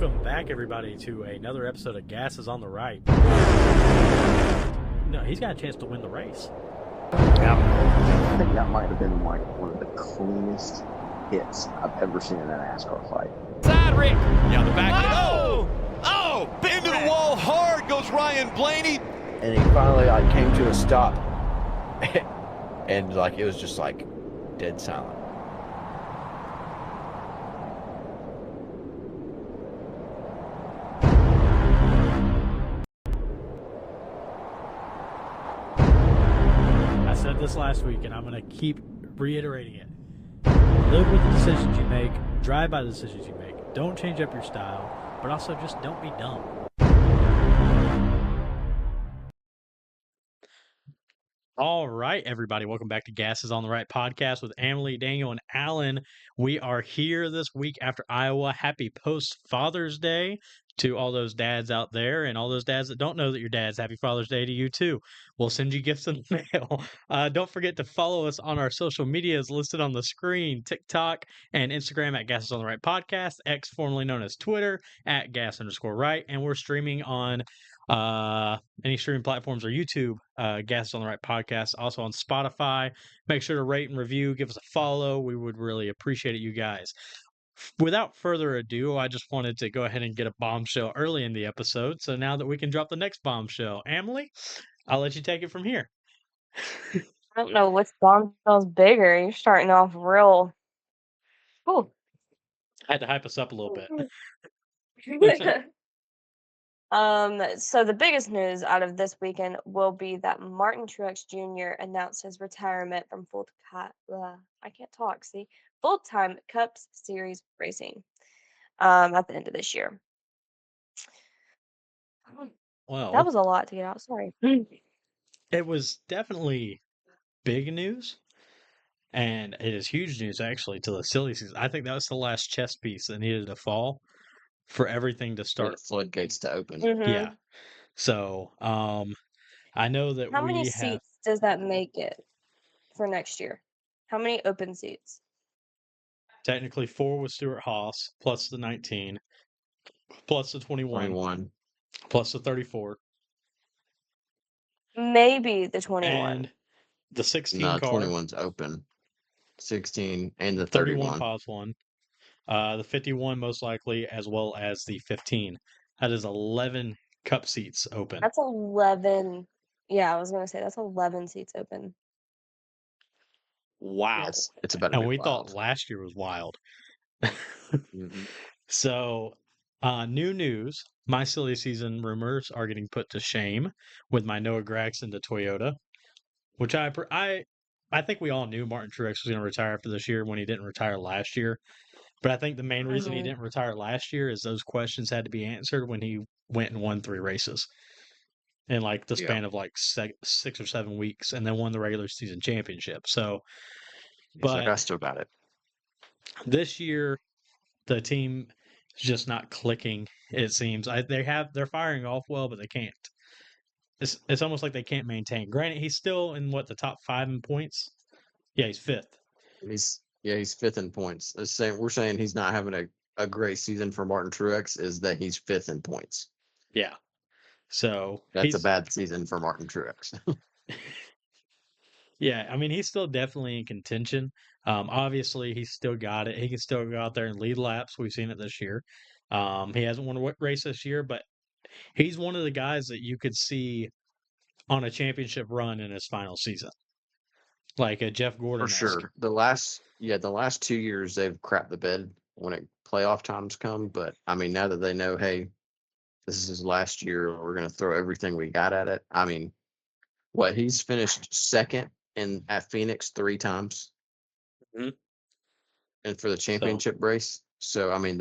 Welcome back, everybody, to another episode of Gas is on the Right. No, he's got a chance to win the race. I think that might have been like one of the cleanest hits I've ever seen in a NASCAR fight. Side Rick. Yeah, the back. Oh, into the wall hard goes Ryan Blaney. And he finally came to a stop, and it was just dead silent. I said this last week, and I'm going to keep reiterating it. Live with the decisions you make, drive by the decisions you make. Don't change up your style, but also just don't be dumb. All right, everybody. Welcome back to Gas is on the Right podcast with Emily, Daniel, and Alan. We are here this week after Iowa. Happy post-Father's Day to all those dads out there, and all those dads that don't know that your dad's. Happy Father's Day to you, too. We'll send you gifts in the mail. Don't forget to follow us on our social medias listed on the screen, TikTok and Instagram at Gas is on the Right podcast, X formerly known as Twitter at Gas_Right, and we're streaming on any streaming platforms or YouTube, Gas is on the Right podcast, also on Spotify. Make sure to rate and review, give us a follow. We would really appreciate it, you guys. Without further ado, I just wanted to go ahead and get a bombshell early in the episode, so now that we can drop the next bombshell. Emily, I'll let you take it from here. I don't know which bombshell's bigger. You're starting off real. Cool. I had to hype us up a little bit. So the biggest news out of this weekend will be that Martin Truex Jr. announced his retirement from full-time Cup Series racing at the end of this year. Well, that was a lot to get out. Sorry. It was definitely big news, and it is huge news actually to the silly season. I think that was the last chess piece that needed to fall for everything to start. The floodgates to open. Mm-hmm. Yeah. So, I know that How many seats does that make it for next year? How many open seats? Technically 4 with Stuart Haas, plus the 19, plus the 21, plus the 34. Maybe the 21. And the 16 No, car. 21's open. 16 and the 31 pos one. The 51 most likely, as well as the 15. That is 11 cup seats open. That's 11. Yeah, I was going to say that's 11 seats open. Wow. Yes, it's about to And be we wild. thought last year was wild. Mm-hmm. So, new news. My silly season rumors are getting put to shame with my Noah Gragson to Toyota, which I think we all knew Martin Truex was going to retire after this year when he didn't retire last year. But I think the main reason he didn't retire last year is those questions had to be answered when he went and won 3 races in the span of 6 or 7 weeks, and then won the regular season championship. So, but I still got it. This year, the team is just not clicking. It seems they're firing off well, but they can't. It's almost like they can't maintain. Granted, he's still in the top 5 in points. Yeah, he's 5th. He's 5th in points. We're saying he's not having a great season for Martin Truex is that he's 5th in points. Yeah. So that's a bad season for Martin Truex. Yeah, I mean, he's still definitely in contention. Obviously, he's still got it. He can still go out there and lead laps. We've seen it this year. He hasn't won a race this year, but he's one of the guys that you could see on a championship run in his final season, like a Jeff Gordon. For sure. The last 2 years they've crapped the bed when playoff times come. But I mean, now that they know, hey, this is his last year, we're going to throw everything we got at it. I mean, he's finished second at Phoenix 3 times, and for the championship race. So I mean,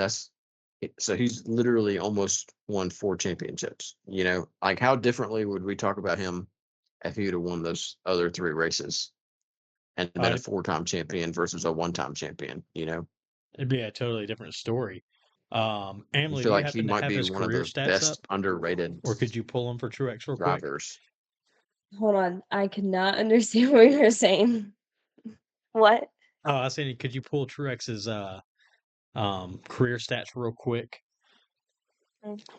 he's literally almost won 4 championships. How differently would we talk about him if he would have won those other 3 races and been a 4-time champion versus a 1-time champion? It'd be a totally different story. Emily, I feel like he might be one of the best underrated, or could you pull him for Truex real drivers. Quick? Hold on, I could not understand what you were saying. What? Oh, I was saying, could you pull Truex's career stats real quick?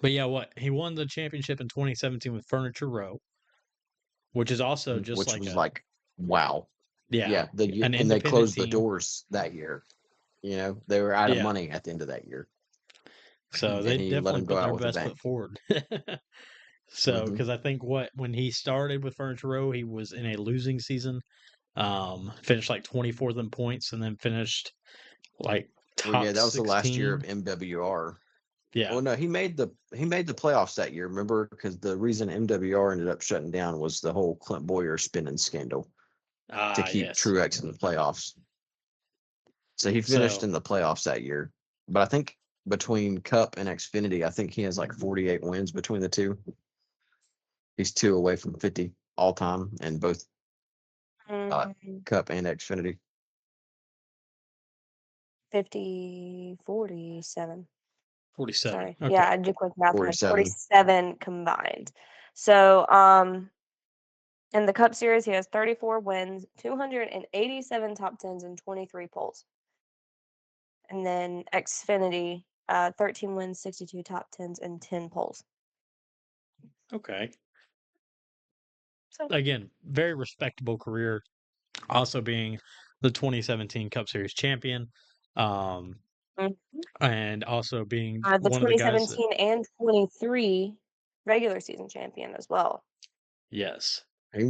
But yeah, what he won the championship in 2017 with Furniture Row, which is also just which like was a like, wow. yeah, an And they independent closed the team. doors that year. You know, they were out of Yeah, money at the end of that year, so and they he let definitely them go put their out with a best bang. foot forward. So, Hmm. because I think when he started with Furniture Row, he was in a losing season. Finished like 24th in points, and then finished like Well, yeah, top that was the last year of 16. MWR. Yeah. Well, no, he made the playoffs that year. Remember, because the reason MWR ended up shutting down was the whole Clint Boyer spinning scandal to Ah, keep yes. Truex in the playoffs. So he finished So in the playoffs that year. But I think between Cup and Xfinity, I think he has like 48 wins between the two. He's 2 away from 50 all time in both Mm, Cup and Xfinity. 50, 47. 47. Sorry. Okay. Yeah, I did quick math on it. 47. 47 combined. So, in the Cup Series, he has 34 wins, 287 top tens, and 23 poles. And then Xfinity, 13 wins, 62 top tens, and 10 poles. Okay. So, Again, very respectable career. Also being the 2017 Cup Series champion, um, mm. and also being The one of the guys that 2017 and 23 regular season champion as well. yes. He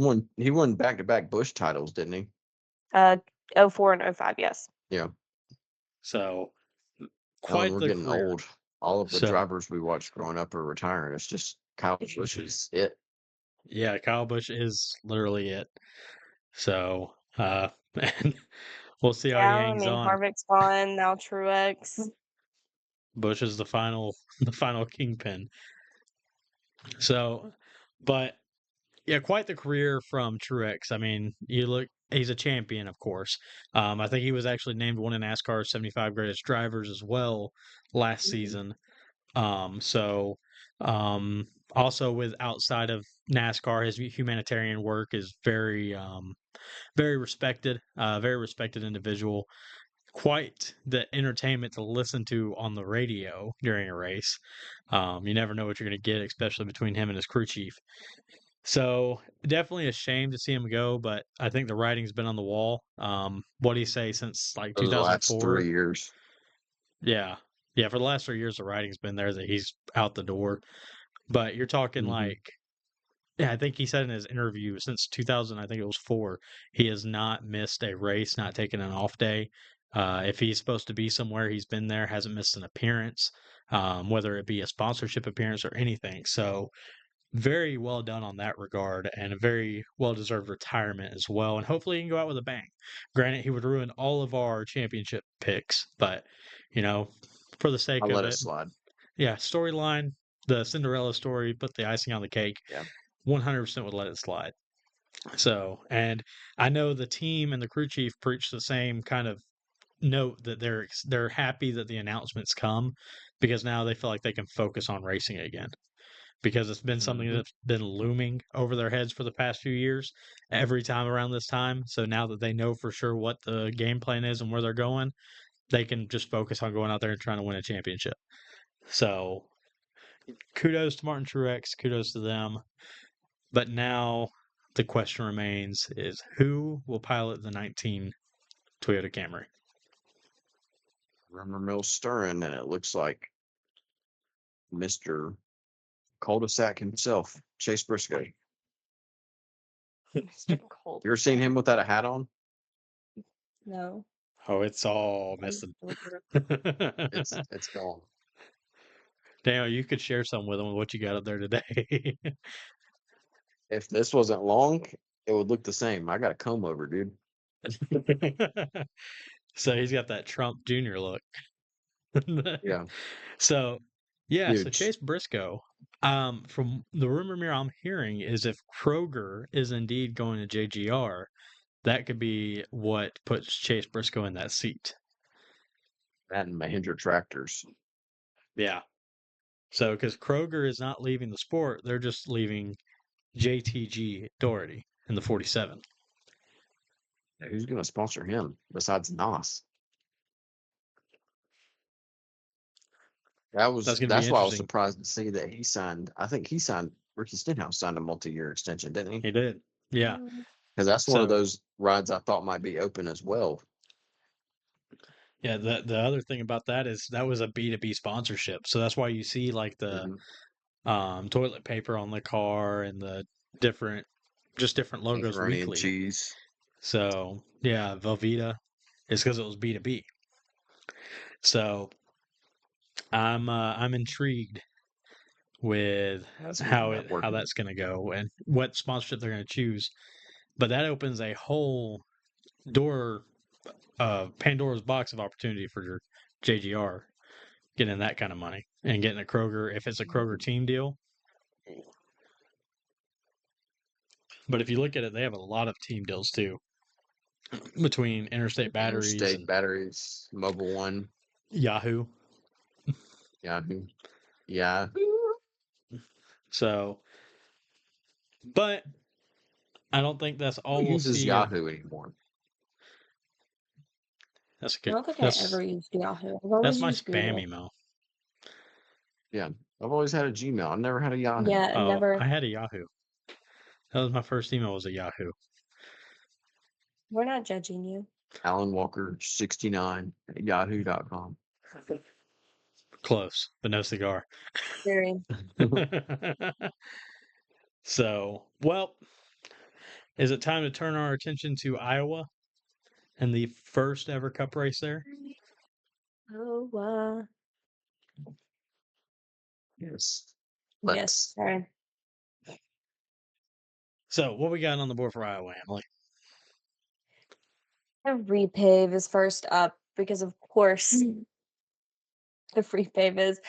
won back to back Bush titles, didn't he? 04 and 05, yes. Yeah. So Ellen, quite we're the getting career. old. All of the So drivers we watched growing up are retiring. It's just Kyle Busch is it. yeah, Kyle Busch is literally it. So and we'll see how he Yeah, I hangs mean, on. Harvick's gone, now Truex. Bush is the final the final kingpin. So but yeah, quite the career from Truex. I mean, you look, he's a champion, of course. I think he was actually named one of NASCAR's 75 greatest drivers as well last Mhm. season. So, um, also with outside of NASCAR, his humanitarian work is very respected, very respected individual. Quite the entertainment to listen to on the radio during a race. You never know what you're going to get, especially between him and his crew chief. So definitely a shame to see him go, but I think the writing's been on the wall. What do you say since like For the last 2004? 3 years. Yeah, yeah. For the last 3 years, the writing's been there that he's out the door. But you're talking Hmm. like, yeah, I think he said in his interview since 2000, I think it was four, he has not missed a race, not taken an off day. If he's supposed to be somewhere, he's been there, hasn't missed an appearance, whether it be a sponsorship appearance or anything. So very well done on that regard and a very well deserved retirement as well. And hopefully he can go out with a bang. Granted, he would ruin all of our championship picks, but you know, for the sake I'll of let it it, slide. yeah, storyline, the Cinderella story, put the icing on the cake, Yeah. 100% would let it slide. So, and I know the team and the crew chief preach the same kind of note that they're happy that the announcements come because now they feel like they can focus on racing again because it's been something Hmm. that's been looming over their heads for the past few years every time around this time. So now that they know for sure what the game plan is and where they're going, they can just focus on going out there and trying to win a championship. So kudos to Martin Truex, kudos to them. But now the question remains is who will pilot the 19 Toyota Camry? Rumor mill stirring, and it looks like Mr. Cul-de-sac himself, Chase Briscoe. Mr. You ever seen him Cul-de-sac. without a hat on? No. Oh, it's all I'm missing. looking at It's gone. Daniel, you could share some with them what you got up there today. If this wasn't long, it would look the same. I got a comb over, dude. So he's got that Trump Jr. look. Yeah, So yeah, so huge. Chase Briscoe, from the rumor mill I'm hearing is if Kroger is indeed going to JGR, that could be what puts Chase Briscoe in that seat. That and Mahindra tractors. Yeah. So because Kroger is not leaving the sport, they're just leaving JTG Doherty in the 47. Who's going to sponsor him besides Nos? That's going to be That's why I was interesting. surprised to see that he signed. I think he signed Ricky Stenhouse signed a multi-year extension, didn't he? He did. Yeah. Because that's one of So, those rides I thought might be open as well. yeah, the other thing about that is that was a B2B sponsorship. So that's why you see like the toilet paper on the car and the different logos Macaroni and weekly. cheese. So, yeah, Velveeta is because it was B2B. So, I'm intrigued with That's how networking. that's going to go and what sponsorship they're going to choose. But that opens a whole door, Pandora's box of opportunity for your JGR getting that kind of money and getting a Kroger if it's a Kroger team deal. But if you look at it, they have a lot of team deals too between Interstate Batteries Interstate and Batteries, Mobile One, Yahoo. Yahoo. Yeah. So, but I don't think that's all Who we'll uses see. Yahoo anymore? That's a I good. don't think I ever used Yahoo. I've always That's my used spam Google. email. Yeah. I've always had a Gmail. I've never had a Yahoo. Yeah, Oh, never. I had a Yahoo. That was my first email. Was a Yahoo. We're not judging you. Alan Walker 69 at yahoo.com. Close, but no cigar. Very. So, well, is it time to turn our attention to Iowa and the first ever Cup race there? Oh, Yes. yes. Sorry. So, what we got on the board for Iowa, Emily? The repave is first up because, of course, the repave is.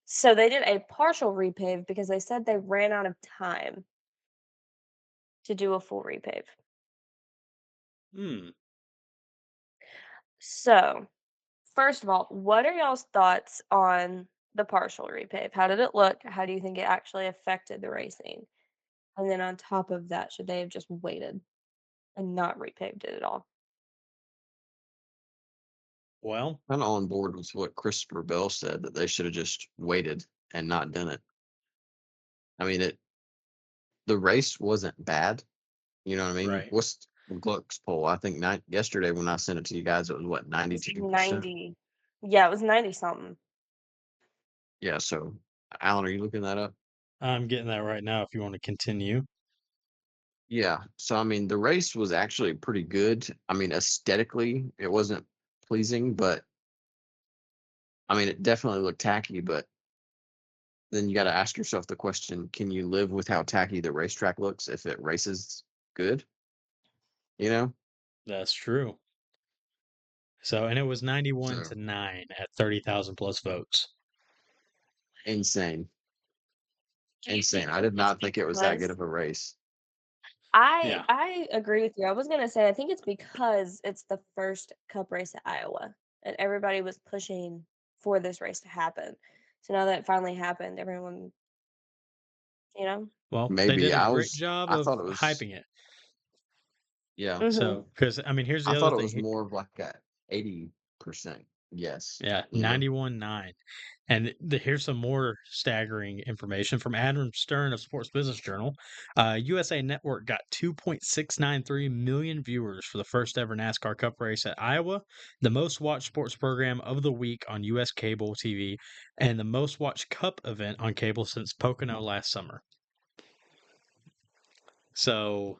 So they did a partial repave because they said they ran out of time to do a full repave. So, first of all, what are y'all's thoughts on the partial repave? How did it look? How do you think it actually affected the racing? And then on top of that, should they have just waited and not repaved it at all? Well, I'm on board with what Christopher Bell said, that they should have just waited and not done it. I mean, the race wasn't bad. You know what I mean? right. What's the Gluck's poll? I think yesterday when I sent it to you guys, it was what, It was 92%? 90. Yeah, it was 90 something. Yeah. So, Alan, are you looking that up? I'm getting that right now if you want to continue. Yeah. So, I mean, the race was actually pretty good. I mean, aesthetically, it wasn't pleasing, but I mean, it definitely looked tacky. But then you got to ask yourself the question: can you live with how tacky the racetrack looks if it races good? You know? That's true. So, and it was 91 So, to 9 at 30,000 plus votes. insane. Do you Insane. think I that did it's not think it was that good of a race. Yeah. I agree with you. I was gonna say I think it's because it's the first Cup race at Iowa, and everybody was pushing for this race to happen. So now that it finally happened, everyone, you know. Well, they Maybe did a great job I of thought it was, hyping it. yeah. Mm-hmm. So, because I mean, here's the I other thought it thing. was more of like a 80% yes. Yeah, You know? 91-9. And here's some more staggering information from Adam Stern of Sports Business Journal. USA Network got 2.693 million viewers for the first ever NASCAR Cup race at Iowa, the most watched sports program of the week on U.S. cable TV, and the most watched Cup event on cable since Pocono last summer. So,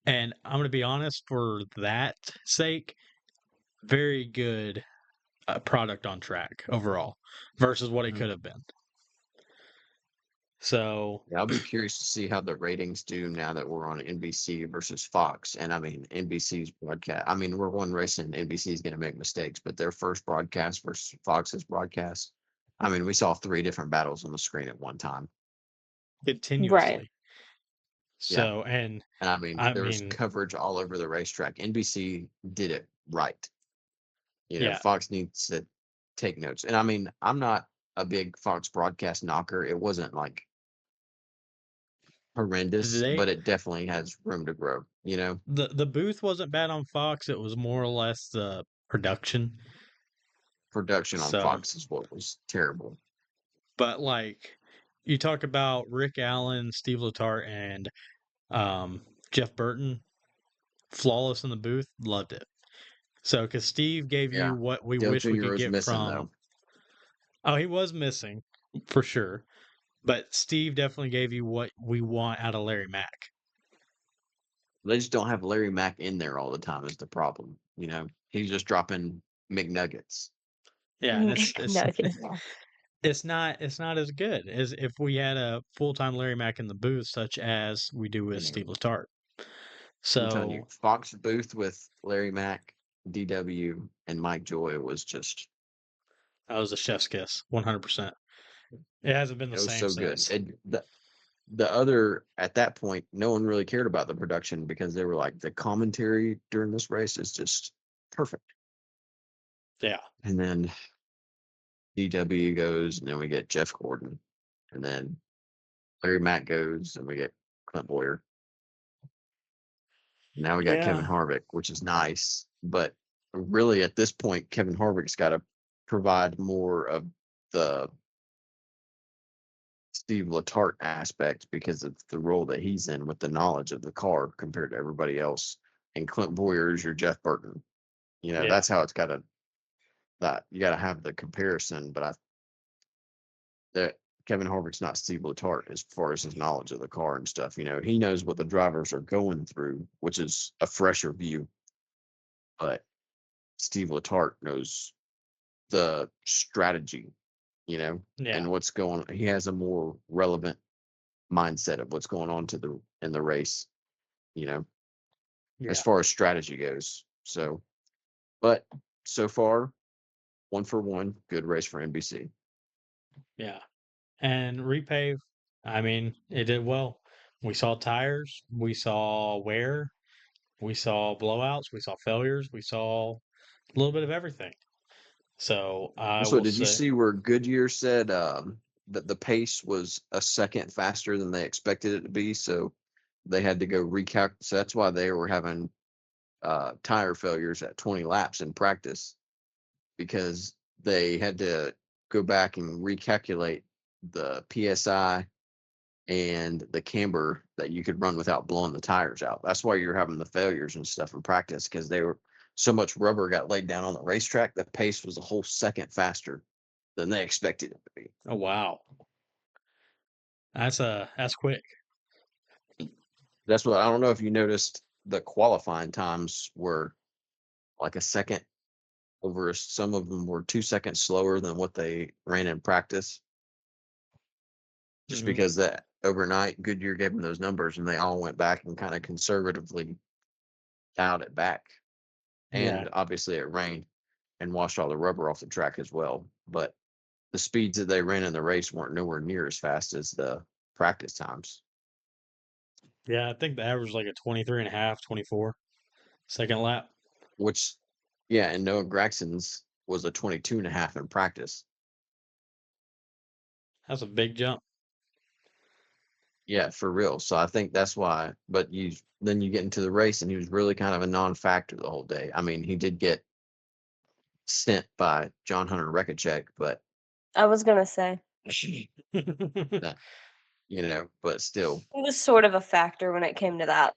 and I'm going to be honest, for that sake, very good product on track overall versus what it could have been. So, Yeah, I'll be curious to see how the ratings do now that we're on NBC versus Fox. And I mean, NBC's broadcast. I mean, we're one race and NBC is going to make mistakes, but their first broadcast versus Fox's broadcast. I mean, we saw 3 different battles on the screen at one time. continuously. Right. Yeah. So, and And I mean, I there was mean, coverage all over the racetrack. NBC did it right. You know, yeah, Fox needs to take notes. And I mean, I'm not a big Fox broadcast knocker. It wasn't like horrendous, but they it definitely has room to grow, you know? the booth wasn't bad on Fox. It was more or less the production. production on So, Fox is what was terrible. but like you talk about Rick Allen, Steve Letarte, and Jeff Burton, flawless in the booth, loved it. So, because Steve gave you Yeah. what we Dale wish we Jr. could was get missing from. though. Oh, he was missing for sure. But Steve definitely gave you what we want out of Larry Mack. They just don't have Larry Mack in there all the time is the problem. You know, he's just dropping McNuggets. Yeah, and No, it's not as good as if we had a full-time Larry Mack in the booth, such as we do with Steve Letarte. I'm telling you, So Fox booth with Larry Mack, DW, and Mike Joy was just that was a chef's kiss, 100%. It hasn't been the it was same so good. since. The other at that point, no one really cared about the production because they were like the commentary during this race is just perfect. Yeah, And then DW goes, and then we get Jeff Gordon, and then Larry Mack goes, and we get Clint Boyer. Now we got Kevin yeah, Harvick, which is nice, but really at this point, Kevin Harvick's got to provide more of the Steve Letarte aspect because of the role that he's in with the knowledge of the car compared to everybody else. And Clint Boyer is your Jeff Burton. You know, yeah, that's how it's got to that you got to have the comparison. But that Kevin Harvick's not Steve Letarte as far as his knowledge of the car and stuff. You know, he knows what the drivers are going through, which is a fresher view. But Steve Letarte knows the strategy, you know, yeah, and what's going on. He has a more relevant mindset of what's going on in the race, you know, as yeah, far as strategy goes. So, but so far, 1 for 1, good race for NBC. yeah. And Repave, I mean, it did well. We saw tires, we saw wear, we saw blowouts, we saw failures, we saw a little bit of everything. So I So, will did you say, see where Goodyear said that the pace was a second faster than they expected it to be? So they had to go recalculate. So that's why they were having tire failures at 20 laps in practice because they had to go back and recalculate the PSI and the camber that you could run without blowing the tires out. That's why you're having the failures and stuff in practice because they were so much rubber got laid down on the racetrack. The pace was a whole second faster than they expected it to be. oh wow, that's quick. That's what I don't know if you noticed the qualifying times were like a second over. Some of them were 2 seconds slower than what they ran in practice. Just Hmm. because that overnight Goodyear gave them those numbers and they all went back and kind of conservatively dialed it back. Yeah, And obviously it rained and washed all the rubber off the track as well. But the speeds that they ran in the race weren't nowhere near as fast as the practice times, yeah. I think the average was like a 23 and a half, 24 second lap. which, yeah, and Noah Gragson's was a 22.5 in practice. That's a big jump. Yeah, for real. So I think that's why. But then you get into the race, and he was really kind of a non-factor the whole day. I mean, he did get sent by John Hunter Rekachek, but I was gonna say that, you know, but still. it was sort of a factor when it came to that.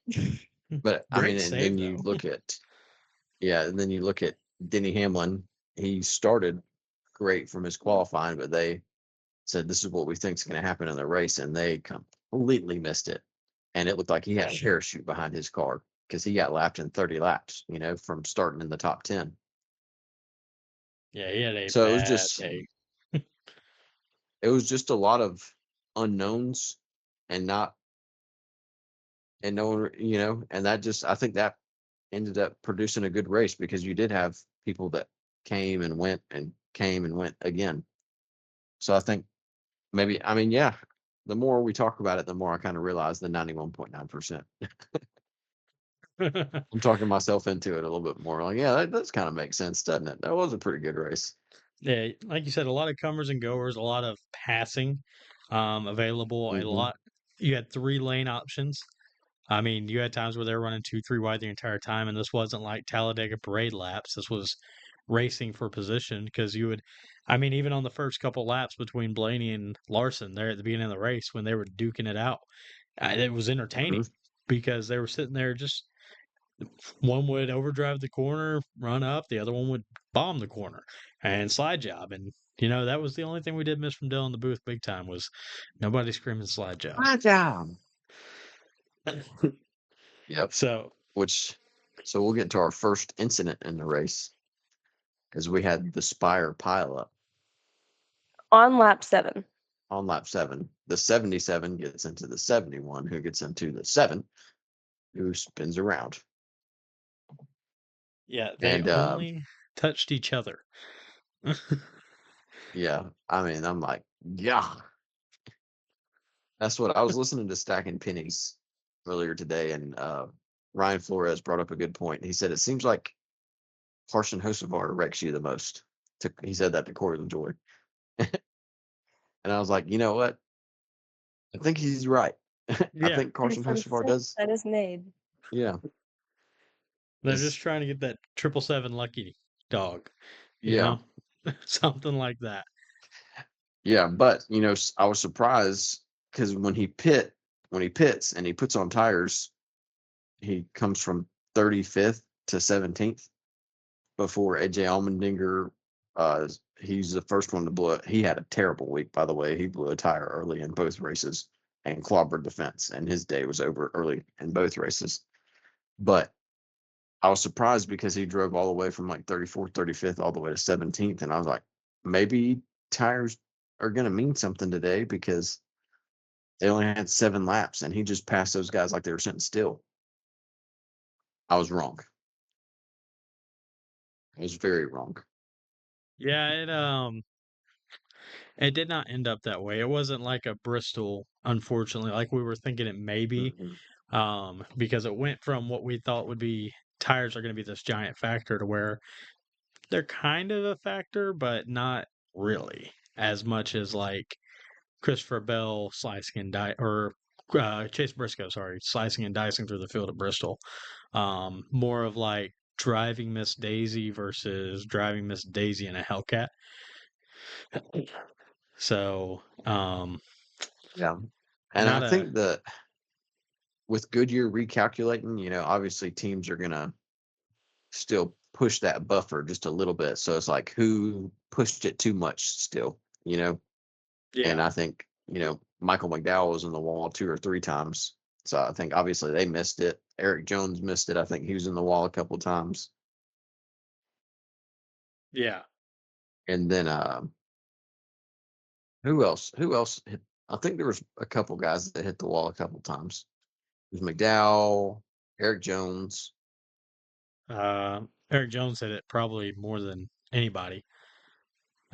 But I mean, Great and save then you though. look at and then you look at Denny Hamlin. He started great from his qualifying, but they said this is what we think is going to happen in the race, and they completely missed it. And it looked like he had a parachute behind his car because he got lapped in 30 laps, you know, from starting in the top 10. Yeah, he had a So bad day. it was just a lot of unknowns and not and no one, you know, and that just I think that ended up producing a good race because you did have people that came and went and came and went again. So I think maybe I mean, yeah, the more we talk about it, the more I kind of realize the 91.9%. I'm talking myself into it a little bit more. Like, yeah, that does kind of make sense, doesn't it? That was a pretty good race. Yeah, like you said, a lot of comers and goers, a lot of passing available, a Hmm. lot. You had 3 lane options. I mean, you had times where they were running 2, 3 wide the entire time, and this wasn't like Talladega parade laps. This was racing for position because you would, I mean, even on the first couple laps between Blaney and Larson there at the beginning of the race when they were duking it out, it was entertaining because they were sitting there just one would overdrive the corner, run up, the other one would bomb the corner and slide job. And, that was the only thing we did miss from Dale in the booth big time was nobody screaming slide job. My job. Yep. So, So we'll get to our first incident in the race because we had the Spire pileup On lap 7. on lap 7. The 77 gets into the 71, who gets into the 7, who spins around. yeah, they And only touched each other. yeah, I mean, I'm like, yeah. That's what I was listening to Stacking Pennies earlier today, and Ryan Flores brought up a good point. He said it seems like Carson Hocevar wrecks you the most. He said that to Corey LaJoy. And I was like, you know what? I think he's right. I Yeah. think Carson Hocevar does. That is made. Yeah. They're It's- just trying to get that 777 lucky dog. You Yeah. know? Something like that. Yeah, but I was surprised because when he pits and he puts on tires, he comes from 35th to 17th before AJ Allmendinger. He's the first one to blow it. He had a terrible week, by the way. He blew a tire early in both races and clobbered the fence, and his day was over early in both races. But I was surprised because he drove all the way from like 34th, 35th, all the way to 17th. And I was like, maybe tires are going to mean something today because they only had 7 laps and he just passed those guys like they were sitting still. I was wrong. I was very wrong. Yeah, it did not end up that way. It wasn't like a Bristol, unfortunately, like we were thinking it may be, because it went from what we thought would be tires are going to be this giant factor to where they're kind of a factor, but not really as much as like Christopher Bell slicing and Chase Briscoe, sorry, slicing and dicing through the field at Bristol. More of like driving Miss Daisy versus driving Miss Daisy in a Hellcat. So, Yeah. And not I think that with Goodyear recalculating, obviously teams are going to still push that buffer just a little bit. So it's like who pushed it too much still, And yeah, I think, Michael McDowell was in the wall 2 or 3 times. So I think obviously they missed it. Eric Jones missed it. I think he was in the wall a couple of times. yeah. And then who else? I think there was a couple guys that hit the wall a couple of times. It was McDowell, Eric Jones. Eric Jones hit it probably more than anybody.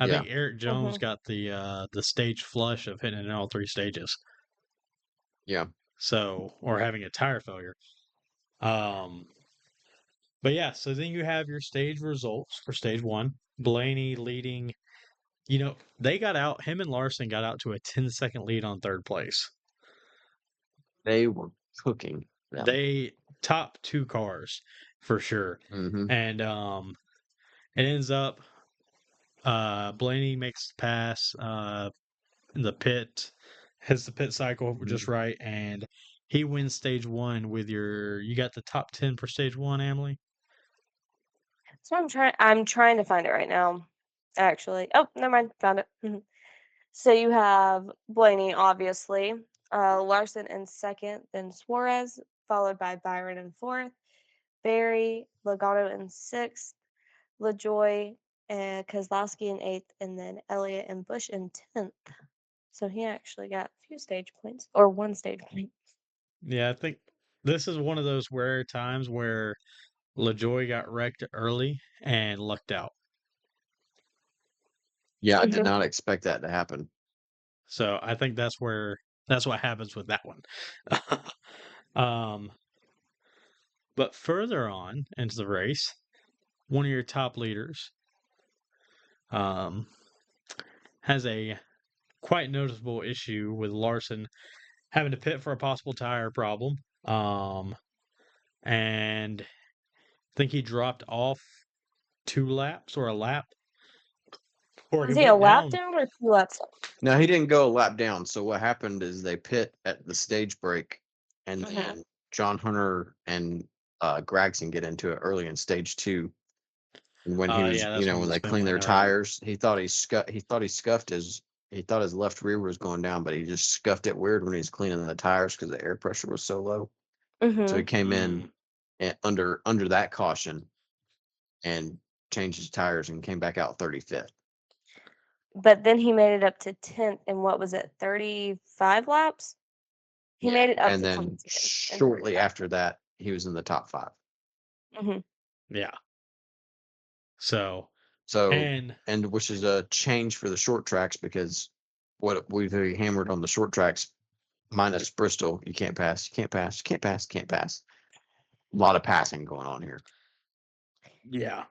I Yeah. think Eric Jones got the stage flush of hitting it in all 3 stages. Yeah. So, or having a tire failure. But yeah, so then you have your stage results for stage 1. Blaney leading, they got out, him and Larson got out to a 10-second lead on 3rd place. They were cooking them. They top 2 cars for sure. And it ends up Blaney makes the pass in the pit, hits the pit cycle just right, and he wins stage 1 with you got the top 10 for stage 1, Emily? So I'm trying to find it right now, actually. Oh, never mind, found it. So you have Blaney, obviously, Larson in 2nd, then Suarez, followed by Byron in 4th, Barry, Logano in 6th, LaJoy and Kozlowski in 8th, and then Elliott and Bush in 10th. So he actually got a few stage points, or 1 stage point. Yeah, I think this is one of those rare times where LaJoy got wrecked early and lucked out. Yeah, I did not expect that to happen. So I think that's what happens with that one. But further on into the race, one of your top leaders has a quite noticeable issue with Larson having to pit for a possible tire problem. And I think he dropped off 2 laps or a lap before Was he he a went lap down. down or 2 laps up? No, he didn't go a lap down. So what happened is they pit at the stage break, and Mhm. then John Hunter and Gregson get into it early in stage 2. And when he was, Yeah, that's when when the they spin cleaned went their right. tires, he thought he scuffed his left rear was going down, but he just scuffed it weird when he was cleaning the tires because the air pressure was so low. So he Mhm. came in under that caution and changed his tires and came back out 35th. But then he made it up to 10th in what was it, 35 laps? He made it up And to then 10th in shortly 35. after that, he was in the top 5. Mhm. Yeah. So, So, and which is a change for the short tracks because what we've hammered on the short tracks, minus Bristol, you can't pass, you can't pass, you can't pass, can't pass. A lot of passing going on here. yeah,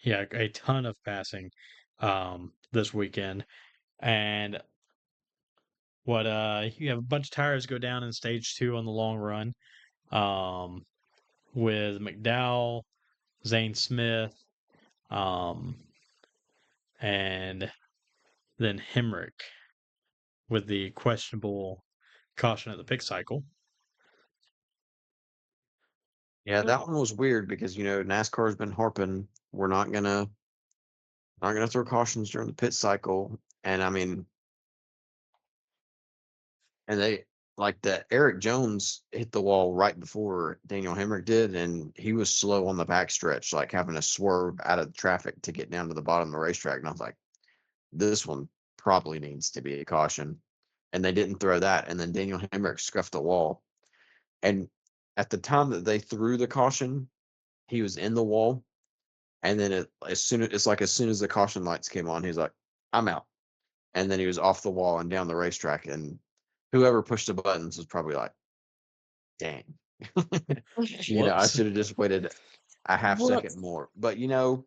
a ton of passing this weekend. And what you have a bunch of tires go down in stage 2 on the long run. With McDowell, Zane Smith, and then Hemrick with the questionable caution at the pick cycle. Yeah, that one was weird because NASCAR's been harping we're not gonna throw cautions during the pit cycle, and I mean, and they like that Eric Jones hit the wall right before Daniel Hemrick did, and he was slow on the backstretch, like having to swerve out of the traffic to get down to the bottom of the racetrack, and I was like, this one probably needs to be a caution, and they didn't throw that, and then Daniel Hemrick scuffed the wall, and at the time that they threw the caution, he was in the wall. And then as soon as the caution lights came on, he's like, I'm out. And then he was off the wall and down the racetrack. And whoever pushed the buttons was probably like, dang. I should have just waited a half second more. But they're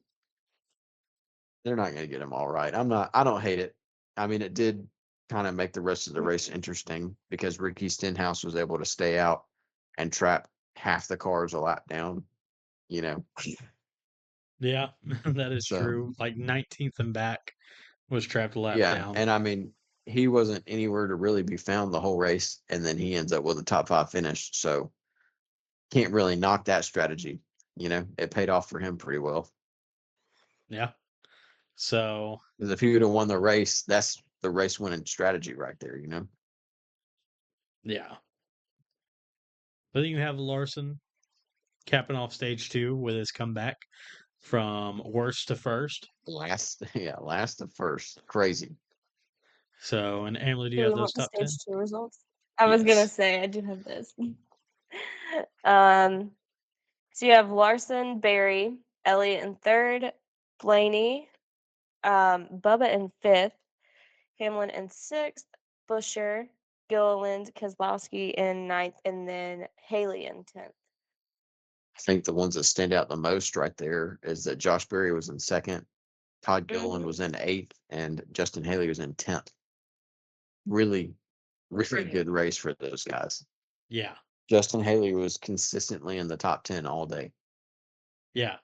not gonna get him all right. I don't hate it. I mean, it did kind of make the rest of the race interesting because Ricky Stenhouse was able to stay out and trap half the cars a lap down, Yeah, that is So true. Like 19th and back was trapped a lap yeah, down. and I mean, he wasn't anywhere to really be found the whole race, and then he ends up with a top 5 finish. So can't really knock that strategy. It paid off for him pretty well. Yeah. So Because if he would have won the race, that's the race winning strategy right there. yeah. But then you have Larson capping off stage 2 with his comeback from worst to first. Last to first, crazy. So, and Emily, do Do you we have those want the top 10? stage 2 results? I was gonna Yes. say I do have this. So you have Larson, Barry, Elliott in 3rd, Blaney, Bubba in 5th, Hamlin in 6th, Busher, Gilliland, Keselowski in 9th, and then Haley in 10th. I think the ones that stand out the most right there is that Josh Berry was in 2nd, Todd Gilliland was in 8th, and Justin Haley was in 10th. Really, really good race for those guys. Yeah. Justin Haley was consistently in the top 10 all day. Yeah.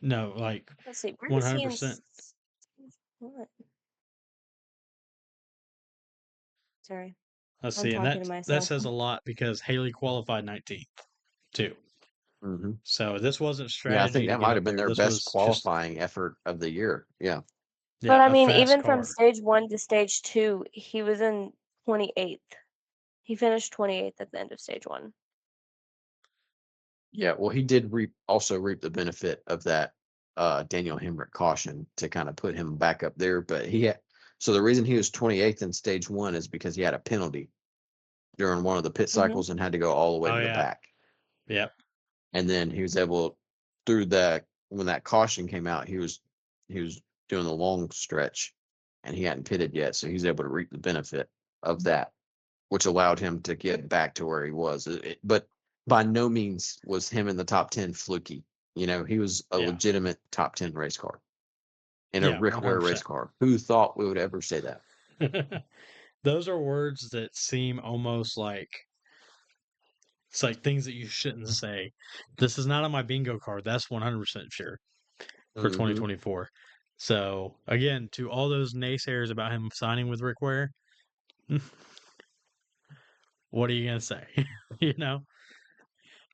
No, like Let's see, where is he in 100%. stage one? Sorry, Let's I'm see, and talking to that myself. says a lot because Haley qualified 19th too. Mm-hmm. So this wasn't Yeah, I strategy think to that get might up have been there. their This best was just qualifying effort of the year. Yeah. But I a mean, fast even from car. stage 1 to stage 2, he was in 28th. He finished 28th at the end of stage 1. Yeah. Well, he did also reap the benefit of that Daniel Hemrick caution to kind of put him back up there. But so the reason he was 28th in stage 1 is because he had a penalty during one of the pit cycles and had to go all the way Oh to the yeah. back. Yep. And then he was able when that caution came out, he was doing the long stretch and he hadn't pitted yet. So he's able to reap the benefit of that, which allowed him to get back to where he was. But by no means was him in the top 10 fluky. He was a Yeah. legitimate top 10 race car in a Yeah, Rick Ware race 100%. car. Who thought we would ever say that? Those are words that seem almost like it's like things that you shouldn't say. This is not on my bingo card. That's 100% sure. for Mhm. 2024. So again, to all those naysayers about him signing with Rick Ware, what are you gonna say? You know,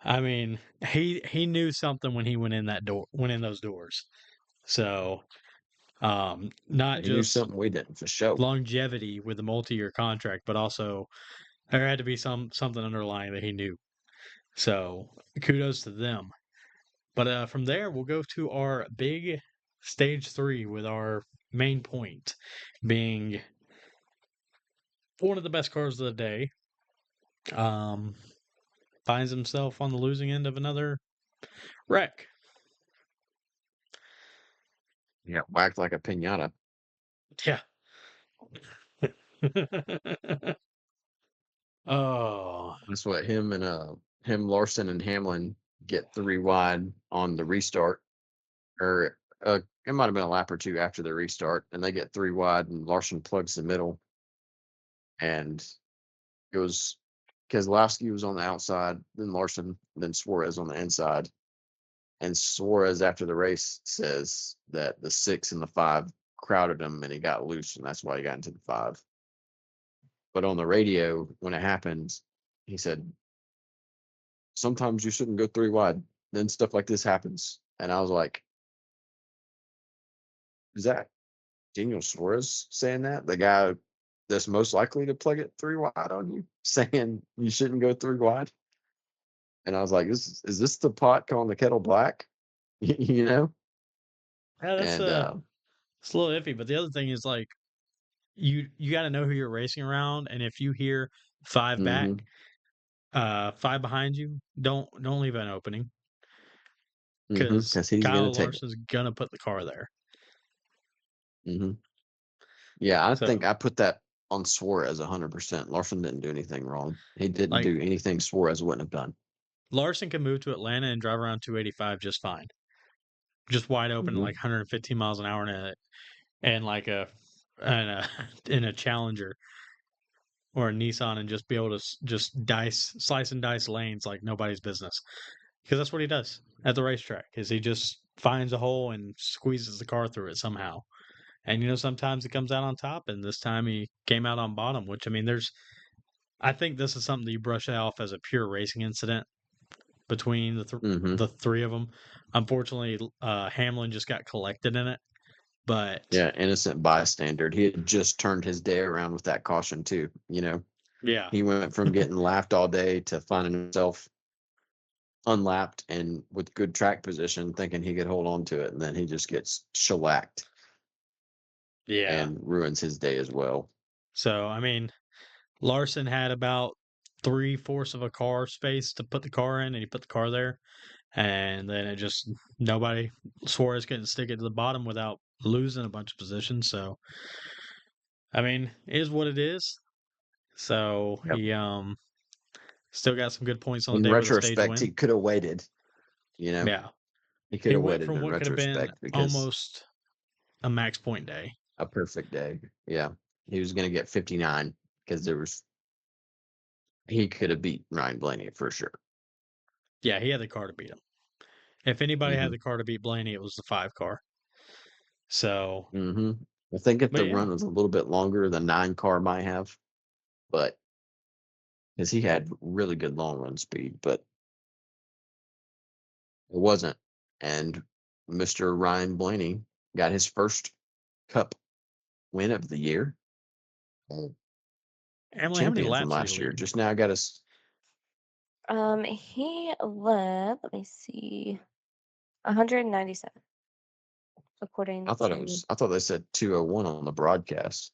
I mean, he knew something when he went in those doors. So not He knew just something we didn't for sure. longevity with a multi-year contract, but also there had to be something underlying that he knew. So kudos to them. But from there, we'll go to our big stage 3 with our main point being one of the best cars of the day. Finds himself on the losing end of another wreck. Yeah, whacked like a pinata. Yeah. Oh, That's what him, Larson, and Hamlin get 3 wide on the restart, or it might have been a lap or two after the restart, and they get 3 wide, and Larson plugs the middle, and it was Keselowski was on the outside, then Larson, then Suarez on the inside, and Suarez after the race says that the 6 and the 5 crowded him, and he got loose, and that's why he got into the 5. But on the radio, when it happened, he said, sometimes you shouldn't go 3 wide. Then stuff like this happens. And I was like, is that Daniel Suarez saying that? The guy that's most likely to plug it 3 wide on you, saying you shouldn't go 3 wide? And I was like, is this the pot calling the kettle black? You know? yeah, And it's a little iffy. But the other thing is like you got to know who you're racing around, and if you hear 5 back, mhm, 5 behind you, don't leave an opening because because he's gonna Kyle take it. Larson's gonna put the car there. hmm Yeah, I think So I put that on Suarez 100%. Larson didn't do anything wrong. He didn't like do anything Suarez wouldn't have done. Larson can move to Atlanta and drive around 285 just fine, just wide open, hmm like 115 miles an hour in like a in a Challenger or a Nissan, and just be able to just slice and dice lanes like nobody's business. Because that's what he does at the racetrack. Is he just finds a hole and squeezes the car through it somehow. And sometimes he comes out on top, and this time he came out on bottom. Which I mean, I think this is something that you brush off as a pure racing incident between hmm the three of them. Unfortunately, Hamlin just got collected in it, but Yeah, innocent bystander. He had just turned his day around with that caution too. yeah, He went from getting lapped all day to finding himself unlapped and with good track position, thinking he could hold on to it, and then he just gets shellacked yeah. and ruins his day as well. So I mean, Larson had about 3/4 of a car space to put the car in, and he put the car there. And then it just nobody Suarez couldn't stick it to the bottom without losing a bunch of positions. So I mean, it is what it is. So Yep. he still got some good points on In the day with a stage retrospect, win. he could have waited. You know, Yeah, he could he have went waited from in what could have been retrospect because almost a max point day. a perfect day. Yeah, he was going to get 59 because he could have beat Ryan Blaney for sure. Yeah, he had the car to beat him. If anybody had hmm the car to beat Blaney, it was the 5 car. So, hmm I think if the but yeah, run was a little bit longer, the 9 car might have, but because he had really good long run speed, but it wasn't. And Mr. Ryan Blaney got his first Cup win of the year, uh, Emily, how many champion from laps did he last year. lead? Just now got us. He led, let me see, 197, according to I thought they said 201 on the broadcast.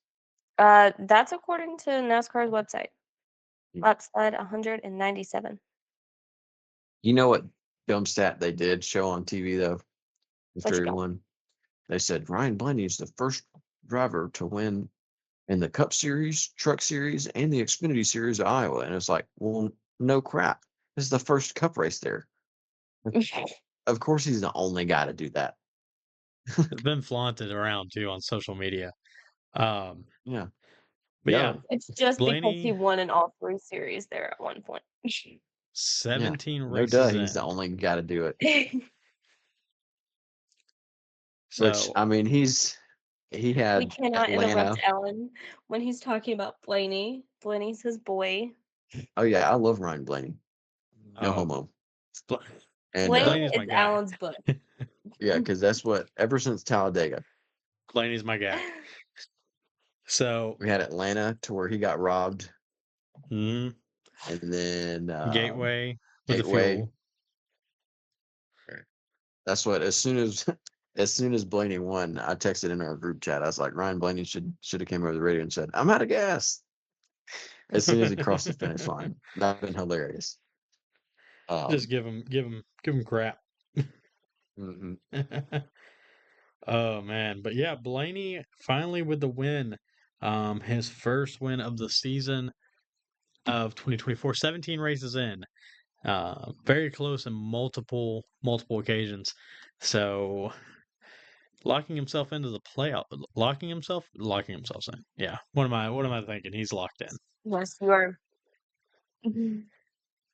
that's according to NASCAR's website. Laps led 197. You know what dumb stat they did show on TV though? What you After he got? won, they said Ryan Blaney is the first driver to win in the Cup Series, Truck Series, and the Xfinity Series of Iowa. And it's like, well, no crap. This is the first Cup race there. Of course, he's the only guy to do that. It's been flaunted around too on social media. Um, Yeah. but Yeah. yeah, It's just because he Blaney, won in all 3 series there at one point. Yeah. 17 No duh. races He's the in. only guy to do it. Which So I mean, he We had cannot interrupt Atlanta. Alan when he's talking about Blaney. Blaney's his boy. Oh yeah, I love Ryan Blaney. No oh, homo. Bl- And Blaney Blaney's my is guy. Alan's book. yeah, because that's what ever since Talladega, Blaney's my guy. So we had Atlanta to where he got robbed, mhm, and then Gateway with the Gateway. fuel. That's what as soon as as soon as Blaney won, I texted in our group chat. I was like, Ryan Blaney should have came over the radio and said, "I'm out of gas." As soon as he crossed the finish line, that'd been hilarious. Just give him crap. Mhm. Oh man, but yeah, Blaney finally with the win. His first win of the season of 2024, 17 races in. Very close in multiple occasions. So locking himself into the playoff, locking himself in. Yeah. What am I thinking? He's locked in. Yes, you are. Mhm. I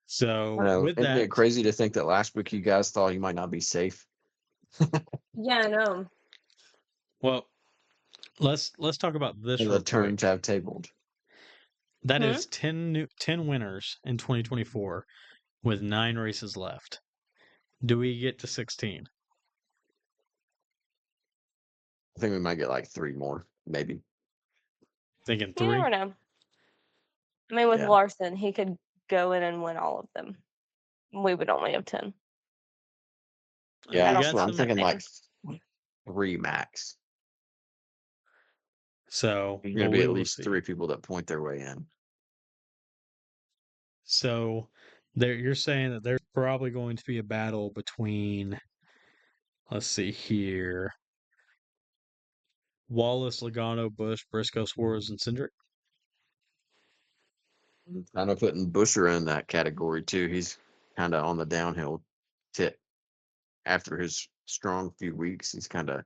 So know. with Isn't that, it crazy to think that last week you guys thought he might not be safe? Yeah, I know. well, let's talk about this And real the quick. turns have tabled. That Hmm? is 10 winners in 2024 with 9 races left. Do we get to 16? I think we might get like 3 more, maybe. Thinking You 3? never know. I mean, with Yeah. Larson, he could go in and win all of them. We would only have 10. Yeah, I don't that's what I'm think thinking. Like anything. 3 max. So, There's well, gonna be we at will least see. 3 people that point their way in. So, you're saying that there's probably going to be a battle between, let's see here, Wallace, Logano, Bush, Briscoe, Suarez, and Cindric. Kind of putting Busher in that category too. He's kind of on the downhill tip after his strong few weeks. He's kind of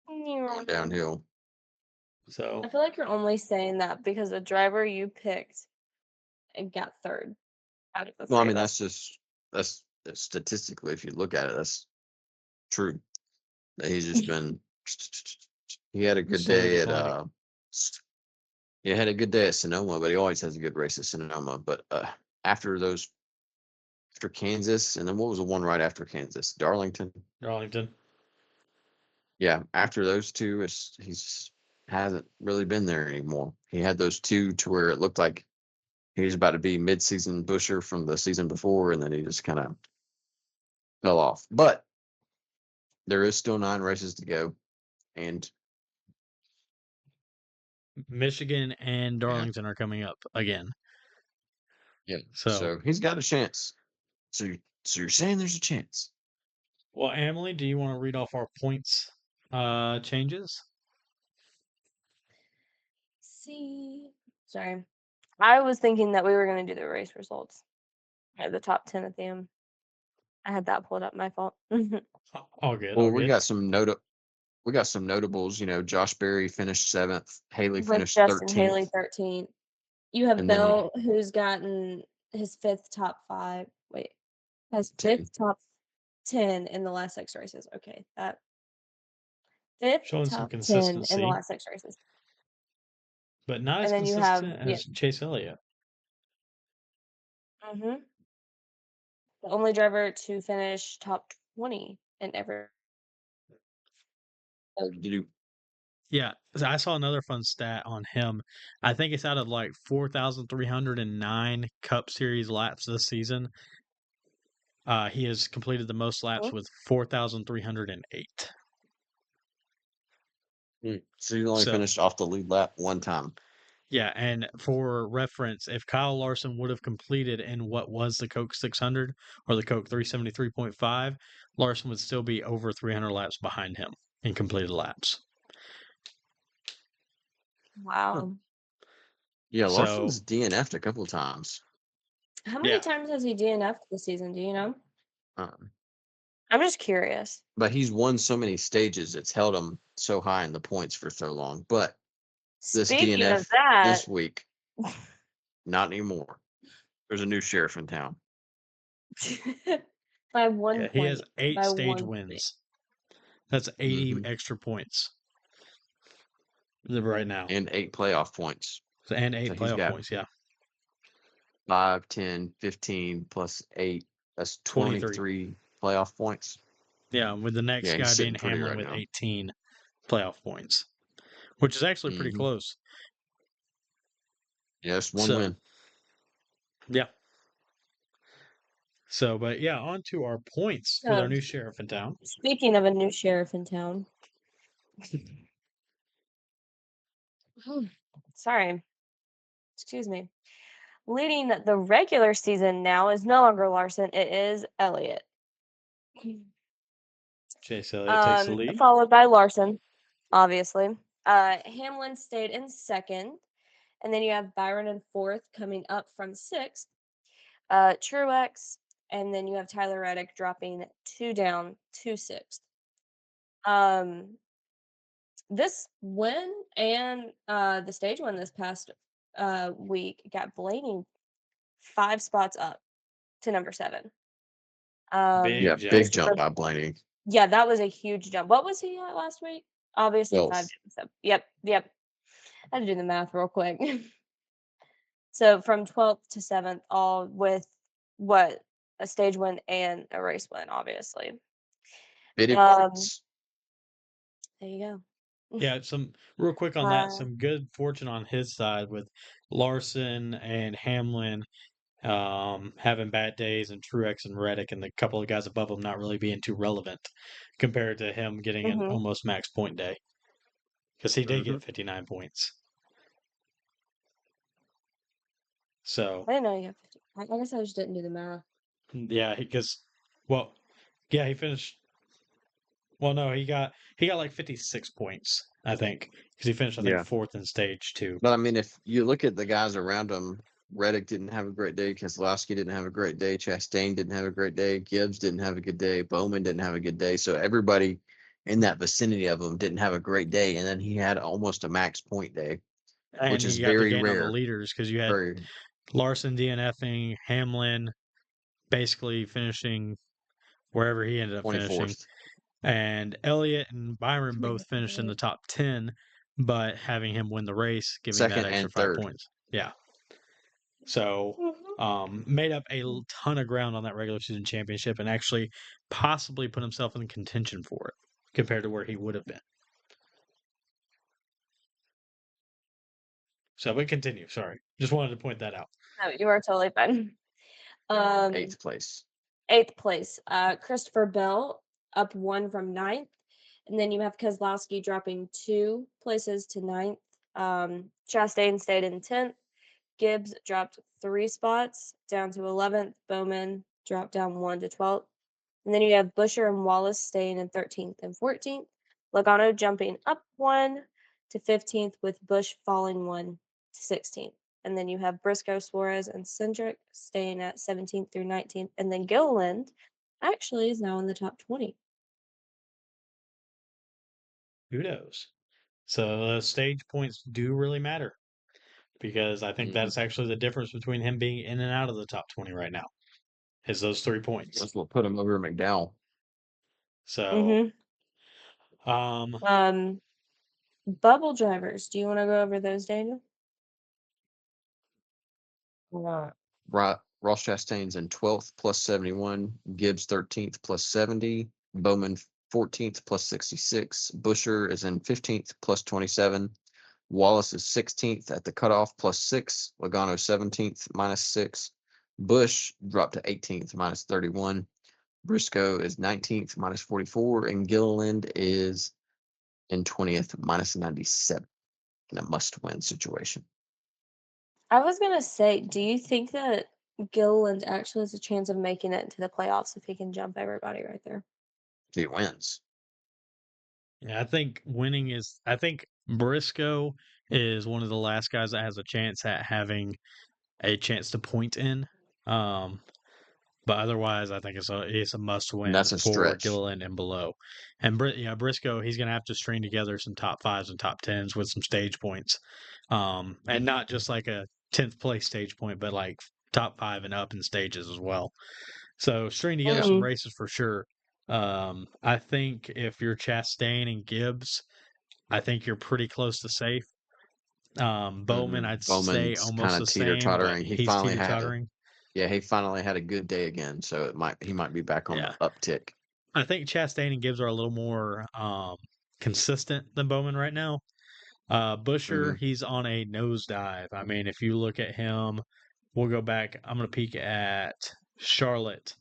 going downhill. So, I feel like you're only saying that because the driver you picked got third out of the Well, I three mean of us. that's statistically, if you look at it, that's true. That he's just been. He had a good slowly day at declining. he had a good day at Sonoma, but he always has a good race at Sonoma. But after Kansas, and then what was the one right after Kansas? Darlington. Darlington. Yeah, after those two, he's hasn't really been there anymore. He had those 2 to where it looked like he was about to be mid-season Busher from the season before, and then he just kind of fell off. But there is still 9 races to go, and Michigan and yeah, Darlington are coming up again. yeah. So, So he's got a chance. So you're saying there's a chance? well, Emily, do you want to read off our points changes? See, sorry. I was thinking that we were going to do the race results at the top 10 at the end. I had that pulled up. My fault. All good. Well, All we good. got some notables. You know, Josh Berry finished 7th. Haley With finished Justin 13th. Haley 13th. You have And then Bell, who's gotten his 5th top 5. Wait, has 5th top 10 in the last 6 races. Okay, that 5th Showing some top 10 in the consistency, last 6 races. but not as And then you have consistent as Chase Elliott. the only driver to finish top 20 in every. did you? Yeah, I saw another fun stat on him. I think it's out of like 4,309 Cup Series laps this season. He has completed the most laps with 4,308. So you only So, finished off the lead lap 1 time. yeah, and for reference, if Kyle Larson would have completed in what was the Coke 600 or the Coke 373.5, Larson would still be over 300 laps behind him in completed laps. Wow. Yeah, So, Larson's DNF'd a couple of times. How many yeah, times has he DNF'd this season? Do you know? Um, I'm just curious. but he's won so many stages, it's held him so high in the points for so long. But this Speaking of DNF that, this week, not anymore. There's a new sheriff in town. by 1 yeah, he has point. 8 By stage 1 point. wins. That's 80 extra points right now. And 8 playoff points. And 8 So he's playoff got points, yeah. 5, 10, 15 plus 8. That's 23 playoff points. Yeah, with the next Yeah, he's guy sitting being pretty Hamlin right with now. 18 playoff points, which is actually pretty close. Yeah, it's one So, win. yeah. So, but yeah, on to our points with our new sheriff in town. Speaking of a new sheriff in town. Sorry. Excuse me. Leading the regular season now is no longer Larson. It is Elliott. Chase Elliott takes the lead. Followed by Larson, obviously. Hamlin stayed in second. And then you have Byron in fourth, coming up from sixth. Truex, and then you have Tyler Reddick dropping 2 down to sixth. This win and the stage win this past week got Blaney 5 spots up to number 7. Big jump. Big jump by Blaney. Yeah, that was a huge jump. What was he at last week? Obviously 5 12th. jumps up. Yep. I had to do the math real quick. So from 12th to 7th, all with what? A stage win and a race win, obviously. 50 points. There you go. Yeah, some real quick on that, some good fortune on his side with Larson and Hamlin having bad days, and Truex and Reddick and the couple of guys above him not really being too relevant compared to him getting an almost max point day, because he did get 59 points. So I didn't know you got 50. I guess I just didn't do the math. yeah, he finished. Well, no, he got like 56 points, I think, because he finished, I think, 4th in stage 2. But I mean, if you look at the guys around him, Reddick didn't have a great day. Keselowski didn't have a great day. Chastain didn't have a great day. Gibbs didn't have a good day. Bowman didn't have a good day. So everybody in that vicinity of him didn't have a great day. And then he had almost a max point day, And which he is got the very gain on the rare. leaders because you had Larson DNFing, Hamlin basically finishing wherever he ended up 24th. finishing, and Elliott and Byron both finished in the top 10, but having him win the race, giving Second that extra and 5 third. points. Yeah. So, made up a ton of ground on that regular season championship and actually possibly put himself in contention for it compared to where he would have been. So, but continue. Sorry. Just wanted to point that out. No, you are totally fine. 8th place. 8th place. Christopher Bell up 1 from 9th. And then you have Keselowski dropping 2 places to 9th. Chastain stayed in 10th. Gibbs dropped 3 spots down to 11th. Bowman dropped down 1 to 12th. And then you have Buescher and Wallace staying in 13th and 14th. Logano jumping up 1 to 15th, with Busch falling 1 to 16th. And then you have Briscoe, Suarez, and Cindric staying at 17th through 19th. And then Gilliland actually is now in the top 20. Kudos. So stage points do really matter, because I think that's actually the difference between him being in and out of the top 20 right now, is those 3 points. That's what put him over McDowell. So, bubble drivers. Do you want to go over those, Daniel? Ross Chastain's in 12th plus 71. Gibbs 13th plus 70. Bowman 14th plus 66. Buescher is in 15th plus 27. Wallace is 16th at the cutoff plus 6. Logano 17th minus 6. Busch dropped to 18th minus 31. Briscoe is 19th minus 44. And Gilliland is in 20th minus 97 in a must-win situation. I was going to say, do you think that Gilliland actually has a chance of making it into the playoffs if he can jump everybody right there? He wins. Yeah, I think Briscoe is one of the last guys that has a chance at having a chance to point in. But otherwise, I think it's a must win That's a for stretch. Gilliland and below. And Briscoe, he's going to have to string together some top 5s and top 10s with some stage points, and not just like a 10th place stage point, but like top 5 and up in stages as well. So string together some races for sure. I think if you're Chastain and Gibbs, I think you're pretty close to safe. Bowman, I'd say Bowman's kind almost of the same, but teeter-tottering. he's teeter-tottering. He finally had a good day again, so he might be back on the Yeah. uptick. I think Chastain and Gibbs are a little more consistent than Bowman right now. Busher, he's on a nosedive. I mean, if you look at him, we'll go back. I'm going to peek at Charlotte.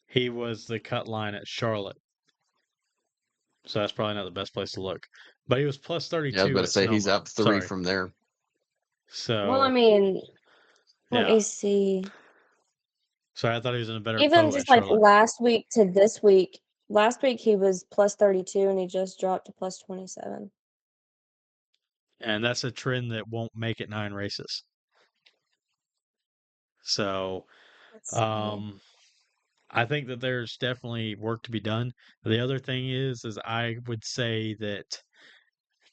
He was the cut line at Charlotte. So that's probably not the best place to look. But he was plus 32 Yeah, I was about to at say he's Sonoma. up 3 from there. So Well, I mean, let yeah. me see. So I thought he was in a better Even boat just at like Charlotte. last week to this week, last week he was plus 32 and he just dropped to plus 27. And that's a trend that won't make it 9 races. So Let's see. I think that there's definitely work to be done. The other thing is I would say that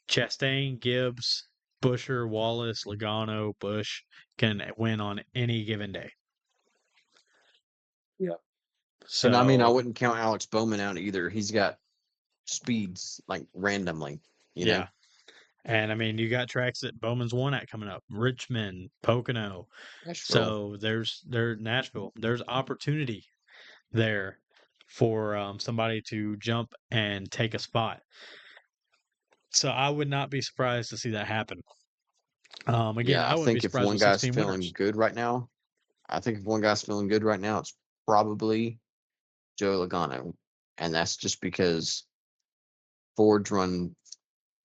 Chastain, Gibbs, Busher, Wallace, Logano, Busch can win on any given day. Yeah. So And I mean, I wouldn't count Alex Bowman out either. He's got speeds like randomly, you know? And I mean, you got tracks that Bowman's won at coming up: Richmond, Pocono. Nashville. So there's Nashville. There's opportunity there for somebody to jump and take a spot. So I would not be surprised to see that happen. Again, Yeah, I I wouldn't be think if surprised one with guy's 16 feeling winners. good right now, it's probably Joe Logano. And that's just because Ford's run,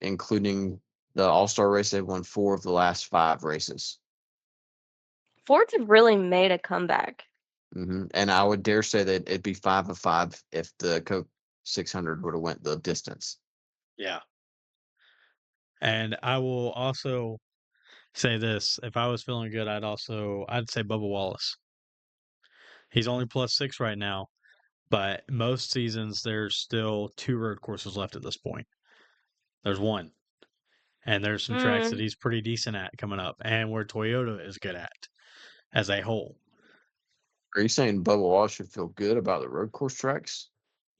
including the All-Star race, they've won 4 of the last 5 races. Fords have really made a comeback. And I would dare say that it'd be 5 of 5 if the Coke 600 would have went the distance. Yeah. And I will also say this: if I was feeling good, I'd say Bubba Wallace. He's only plus 6 right now, but most seasons there's still 2 road courses left at this point. There's one, and there's some tracks that he's pretty decent at coming up, and where Toyota is good at as a whole. Are you saying Bubba Wallace should feel good about the road course tracks?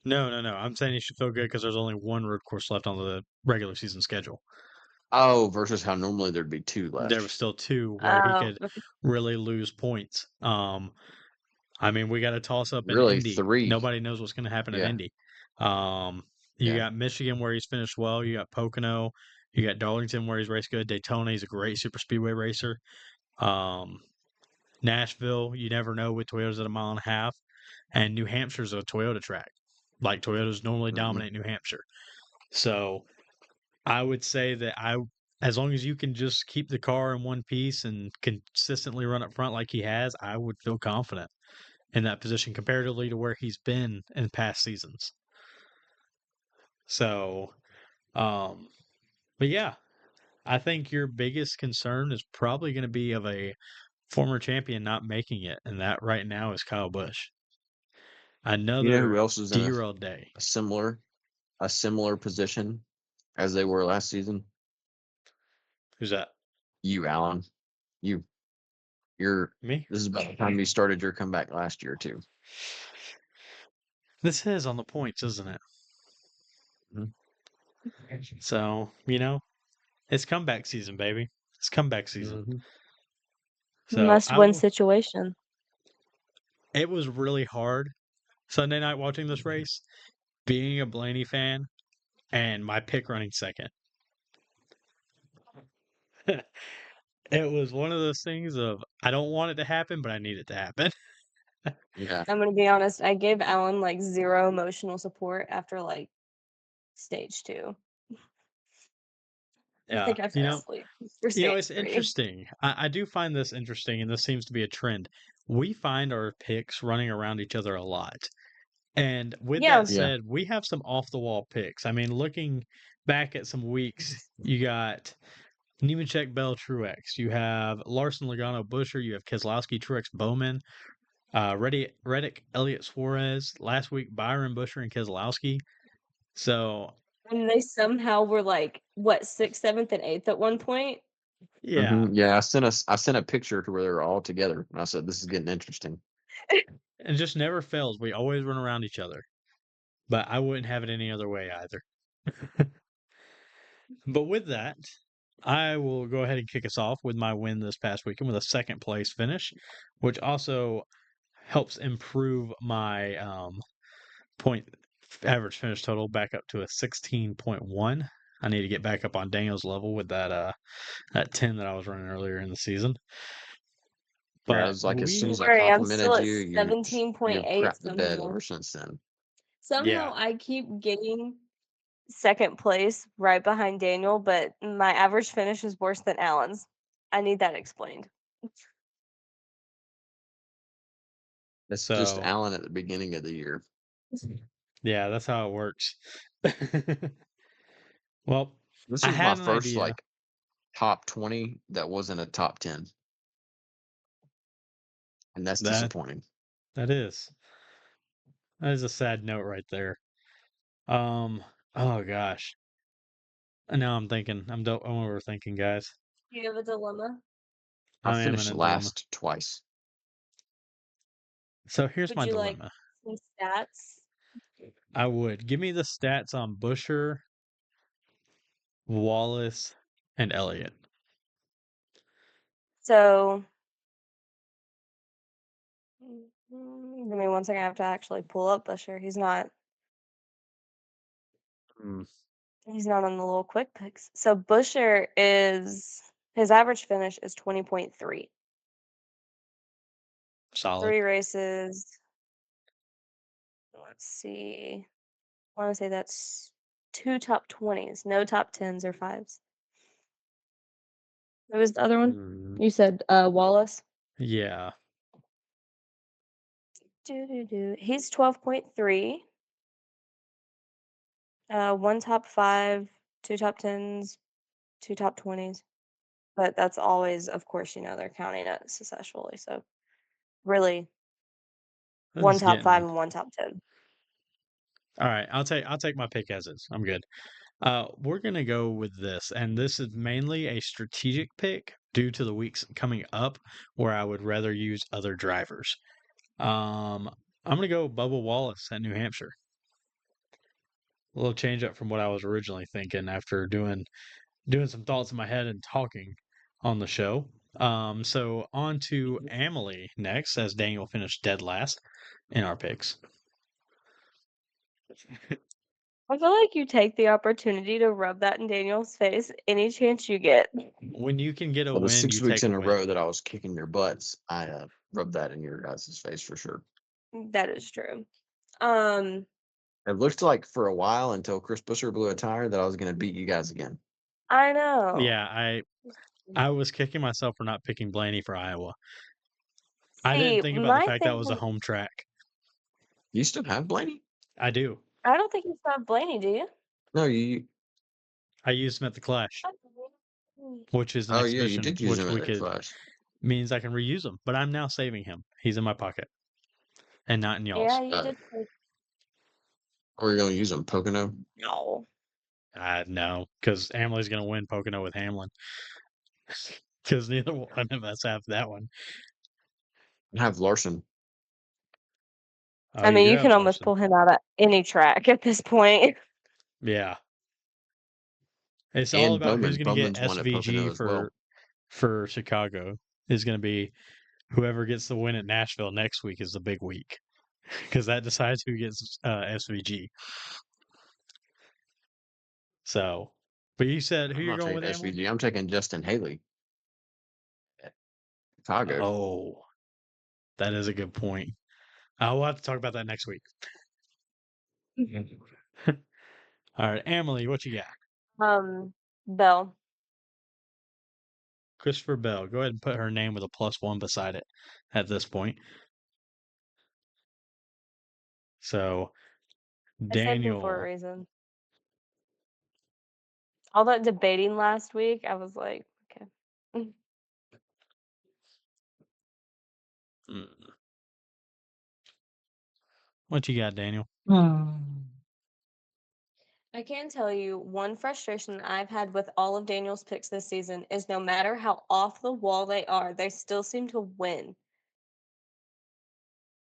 No. I'm saying he should feel good because there's only one road course left on the regular season schedule. Oh, versus how normally there'd be 2 left. There was still 2 where he could really lose points. I mean, we got a toss up in Really, Indy. 3. Nobody knows what's going to happen in Indy. You got Michigan where he's finished well. You got Pocono. You got Darlington where he's raced good. Daytona, he's a great super speedway racer. Nashville, you never know with Toyotas at 1.5 miles. And New Hampshire's a Toyota track. Like Toyotas normally dominate New Hampshire. So I would say that as long as you can just keep the car in one piece and consistently run up front like he has, I would feel confident in that position comparatively to where he's been in past seasons. So, but yeah, I think your biggest concern is probably going to be of a former champion not making it, and that right now is Kyle Busch. Another You know who else is in derailed day. a similar position as they were last season? Who's that? You, Alan. You're Me? This is about the time you started your comeback last year too. This is on the points, isn't it? So, it's comeback season, baby. It's comeback season. So Must-win situation. It was really hard Sunday night watching this race, being a Blaney fan, and my pick running second. It was one of those things of I don't want it to happen, but I need it to happen. Yeah. I'm gonna be honest. I gave Alan like 0 emotional support after like stage 2. I think I fell asleep for stage it's 3. interesting. I do find this interesting, and this seems to be a trend. We find our picks running around each other a lot. And with that said, we have some off the wall picks. I mean, looking back at some weeks, you got Nemechek, Bell, Truex. You have Larson, Logano, Busher. You have Keselowski, Truex, Bowman. Reddick, Elliott, Suarez. Last week, Byron, Busher, and Keselowski. So, and they somehow were like what 6th, 7th, and 8th at one point. Yeah. Yeah, I sent a picture to where they were all together, and I said, "This is getting interesting." It just never fails. We always run around each other. But I wouldn't have it any other way either. But with that, I will go ahead and kick us off with my win this past weekend with a second place finish, which also helps improve my point average finish total back up to a 16.1. I need to get back up on Daniel's level with that 10 that I was running earlier in the season. Yeah, it But was like as soon Don't as I worry, I'm complimented still at you, you've 17.8 crapped the bed somehow. ever since then. Somehow I keep getting second place right behind Daniel, but my average finish is worse than Alan's. I need that explained. That's just so Allen at the beginning of the year. yeah, that's how it works. Well, This I was my had an first idea. like top 20 that wasn't a top 10, and that's That disappointing. that is. That is a sad note right there. Oh gosh. Now I'm thinking. I'm overthinking, guys. Do you have a dilemma? I I am in finished a dilemma. last twice. So here's Would my you like dilemma. some stats? I would give me the stats on Busher, Wallace, and Elliott. So, give me 1 second. I have to actually pull up Busher. He's not Mm, on the little quick picks. So Busher is his average finish is 20.3. solid. 3 races. Let's see. I want to say that's 2 top 20s, no top 10s or 5s. What was the other one? Mm, You said Wallace. yeah. He's 12.3. 1 top 5, 2 top 10s, 2 top 20s. But that's always, of course, they're counting it successfully. So really, This 1 is top 5 getting. and 1 top 10. All right. I'll take my pick as is. I'm good. We're gonna go with this, and this is mainly a strategic pick due to the weeks coming up where I would rather use other drivers. I'm gonna go Bubba Wallace at New Hampshire. A little change up from what I was originally thinking after doing some thoughts in my head and talking on the show. So on to Amelie next, as Daniel finished dead last in our picks. I feel like you take the opportunity to rub that in Daniel's face any chance you get. When you can get a Well, the win, 6 you weeks take a in a win. row that I was kicking your butts, I rubbed that in your guys' face for sure. That is true. Um, It looked like for a while until Chris Busher blew a tire that I was going to beat you guys again. I know. Yeah, I was kicking myself for not picking Blaney for Iowa. I didn't See, think about the my fact that thing was a home track. You still have Blaney? I do. I don't think you still have Blaney, do you? No, you. I used him at the Clash, which is an Oh yeah, you exhibition, did use which him we at the could Clash. means I can reuse him. But I'm now saving him. He's in my pocket and not in Yeah, y'all's. you did. Or you're going to use him Pocono? No. No, because Amelie's gonna win Pocono with Hamlin. Because neither one of us have that one. I have Larson. Oh, I you mean, do you have can almost Larson. pull him out of any track at this point. Yeah. It's all And about who's Bowman. going to get Bowman's won at Pocono SVG as well. for Chicago. Is going to be whoever gets the win at Nashville next week is the big week because that decides who gets SVG. So, but you said who I'm you're not going taking with, Emily? SVG. I'm taking Justin Haley at Chicago. Oh, that is a good point. We'll have to talk about that next week. All right, Emily, what you got? Bell. Christopher Bell. Go ahead and put her name with a +1 beside it at this point. So, I saved him for a Daniel. reason. All that debating last week, I was like, okay. Mm. What you got, Daniel? I can tell you one frustration I've had with all of Daniel's picks this season is no matter how off the wall they are, they still seem to win.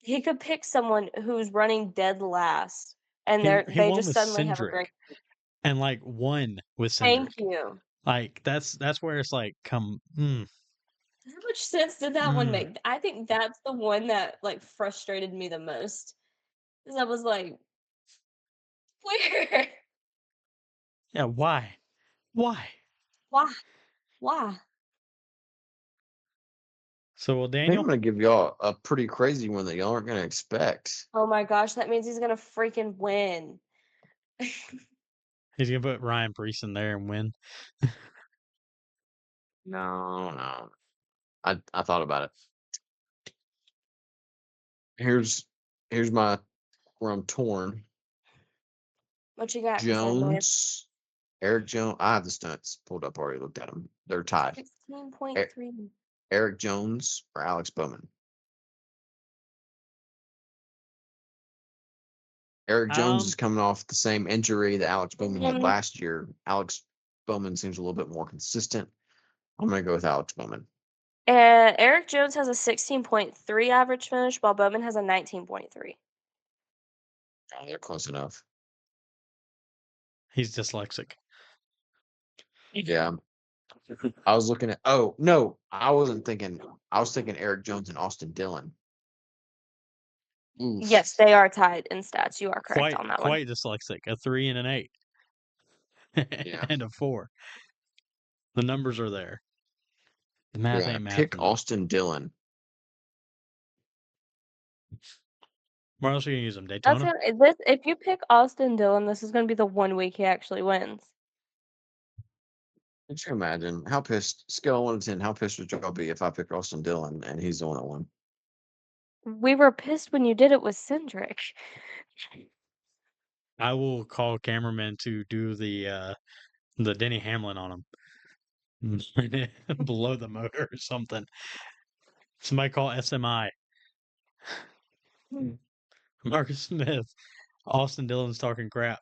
He could pick someone who's running dead last, and He they won just with suddenly have a Cindric great. and like won with Thank Cindric. you. Like that's where it's like How much sense did that one mm. make? I think that's the one that like frustrated me the most. Because I was like, where? Yeah, why? Why? Why? Why? So well, I think I'm Daniel, gonna give y'all a pretty crazy one that y'all aren't gonna expect. Oh my gosh, that means he's gonna freaking win. he's gonna put Ryan Priest in there and win. No. I thought about it. Here's my where I'm torn. What you got, man? Jones, Eric Jones. I have the stunts pulled up already. Looked at them. They're tied. 16.3. Eric Jones or Alex Bowman. Eric Jones is coming off the same injury that Alex Bowman had last year. Alex Bowman seems a little bit more consistent. I'm gonna go with Alex Bowman. Eric Jones has a 16.3 average finish, while Bowman has a 19.3. Oh, they're close enough. He's dyslexic. Yeah. I was looking at. Oh no, I wasn't thinking. I was thinking Eric Jones and Austin Dillon. Oof. Yes, they are tied in stats. You are correct Quite on that one. dyslexic. A 3 and an 8. Yeah. And a 4. The numbers are there. The math Yeah. ain't Pick mathing though. Austin Dillon. Where else are you gonna use them? That's Daytona? gonna this if you pick Austin Dillon, this is gonna be the 1 week he actually wins. Could you imagine how pissed? Scale of 1 to 10. How pissed would y'all be if I picked Austin Dillon and he's the one that won? We were pissed when you did it with Cindric. I will call cameraman to do the Denny Hamlin on him. Below the motor or something. Somebody call SMI. Marcus Smith. Austin Dillon's talking crap.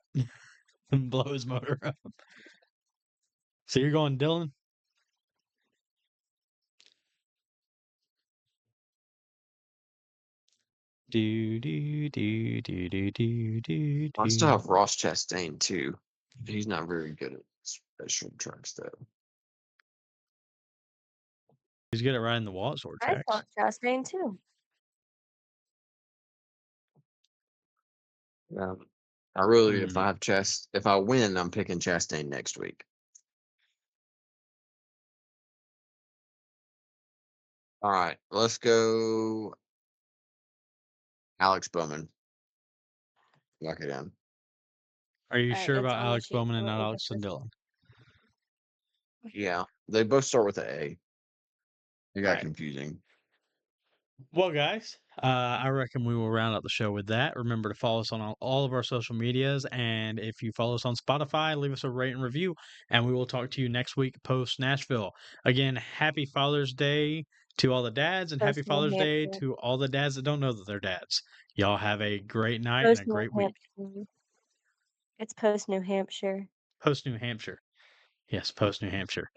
And blow his motor up. So you're going Dillon? Do do do do do do do I still do. have Ross Chastain too. He's not very good at special tracks though. He's good at riding the Walsall I tracks. thought Chastain too. I really, if I win, I'm picking Chastain next week. All right, let's go. Alex Bowman. Lock it in. Are you All right, sure it's about on the Alex sheet. Bowman and Let not me get Austin this. Dillon? Yeah, they both start with an A. It got Right. confusing. Well, guys, I reckon we will round out the show with that. Remember to follow us on all of our social medias. And if you follow us on Spotify, leave us a rate and review. And we will talk to you next week post Nashville. Again, happy Father's Day to all the dads, and happy Post New Father's Day Hampshire. to all the dads that don't know that they're dads. Y'all have a great night and Post a New great week. Hampshire. It's post New Hampshire. Post New Hampshire. Yes, post New Hampshire.